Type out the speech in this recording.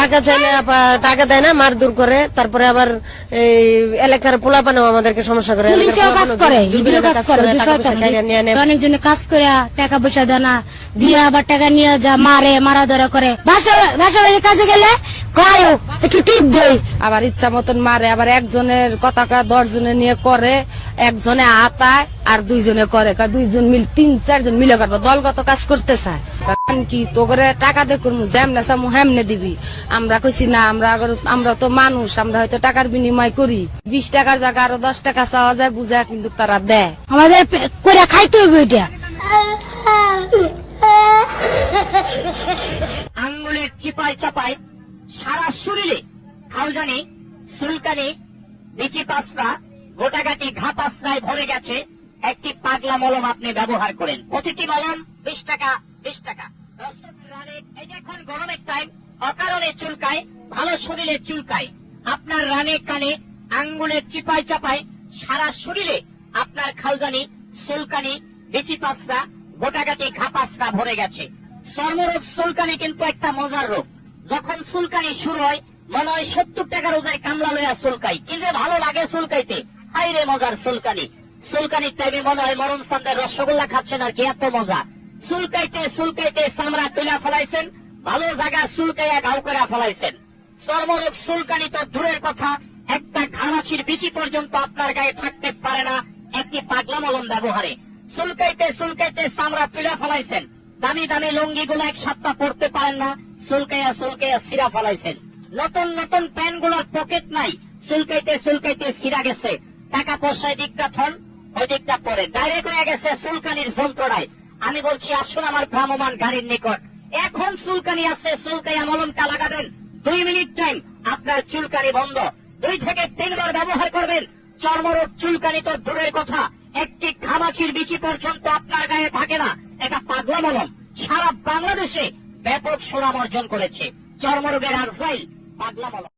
টাকা চাইলে টাকা দেয় না, মারধর করে। তারপরে আবার এই এলাকার পোলাপানেও আমাদেরকে সমস্যা করে, পুলিশেও কাজ করে, ভিডিও কাজ করে, অনেকজনে কাজ করে টাকা পয়সা দেয় না, দিয়ে আবার টাকা নিয়ে যা মারে, মারা ধরা করে। বাসা কাজে গেলে একটু টিপ দেয়, আবার ইচ্ছা মতন মারে। আবার একজনের কথা 10 জনে নিয়ে করে, একজনে আতায় আর 2 জনে করে, 2 জন মিল 3-4 জন মিলে করবো, দলগত কাজ করতে চায়। কি তো করে টাকা দিয়ে করবো, যেমনে চামু হেমনে দিবি। আমরা কইছি না, আমরা তো মানুষ, আমরা হয়তো টাকার বিনিময় করি। 20 টাকার জায়গা আরো 10 টাকা চাওয়া যায়, বুঝা কিন্তু তারা দেয়। আমাদের করে খাইতে হইবে এটা। আঙ্গুলের চিপায় চাপায় সারা শরীরে খাউজানি, চুলকানি, বিচি পাঁচটা, গোটাগাটি ঘা পাঁচটায় ভরে গেছে। একটি পাগলা মলম আপনি ব্যবহার করেন, প্রতিটি মলম 20 টাকা 20 টাকা। এই যে এখন গরমের টাইম, অকারণে চুলকায়, ভালো শরীরে চুলকায়। আপনার রানে কানে আঙ্গুলের চিপায় চাপায় সারা শরীরে আপনার খাউজানি, চুলকানি, বিচি পাঁচটা, গোটাগাটি ঘা পাঁচটা ভরে গেছে। চর্মরোগ চুলকানি কিন্তু একটা মজার রোগ। যখন চুলকানি শুরু হয় মনে হয় 70 টাকার ওদের কামলা লইয়া চুলকাই, কি যে ভালো লাগে চুলকাইতে, হাই রে মজার চুলকানি। চুলকানির টাইমে মনে হয় মরণ চান্দের রসগোল্লা খাচ্ছেন আর কি, এত মজা। চুলকাইতে চুলকাইতে চামড়া তুলা ফেলাইছেন, ভালো জায়গা চুলকাইয়া ঘাও করে ফেলাইছেন। চর্মরোগ চুলকানি তো দূরের কথা, একটা ঘামাছির বিচি পর্যন্ত আপনার গায়ে থাকতে পারে না একটি পাগলা মলম ব্যবহারে। চুলকাইতে চুলকাইতে চামড়া তুলা ফেলাইছেন, দামি দামি লুঙ্গি গুলো 1 সপ্তাহ পড়তে পারেন না, চুলকাইয়া চুলকাইয়া ছিঁড়া ফেলাইছেন। নতুন নতুন প্যান্ট গুলোর পকেট নাই, চুলকাইতে চুলকাইতে ছিঁড়া গেছে। টাকা পয়সায় দিকটা থন, ওই দিকটা পরে ডাইরেক্ট হয়ে গেছে চুলকানির যন্ত্রণায়। আমি বলছি আসুন আমার ভ্রাম্যমান গাড়ির নিকট, এখন চুলকানি আছে, চুলকাইয়া মলমটা লাগাবেন, 2 মিনিট টাইম, আপনার চুলকানি বন্ধ। 2 থেকে 3 বার ব্যবহার করবেন। চর্মরোগ চুলকানি তো দূরের কথা, একটি ঘামাচির বিচি পর্যন্ত আপনার গায়ে থাকে না। এটা পাগলা মলম সারা বাংলাদেশে ব্যাপক সুনাম অর্জন করেছে। চর্মরোগের আরজাইল পাগলা মলম।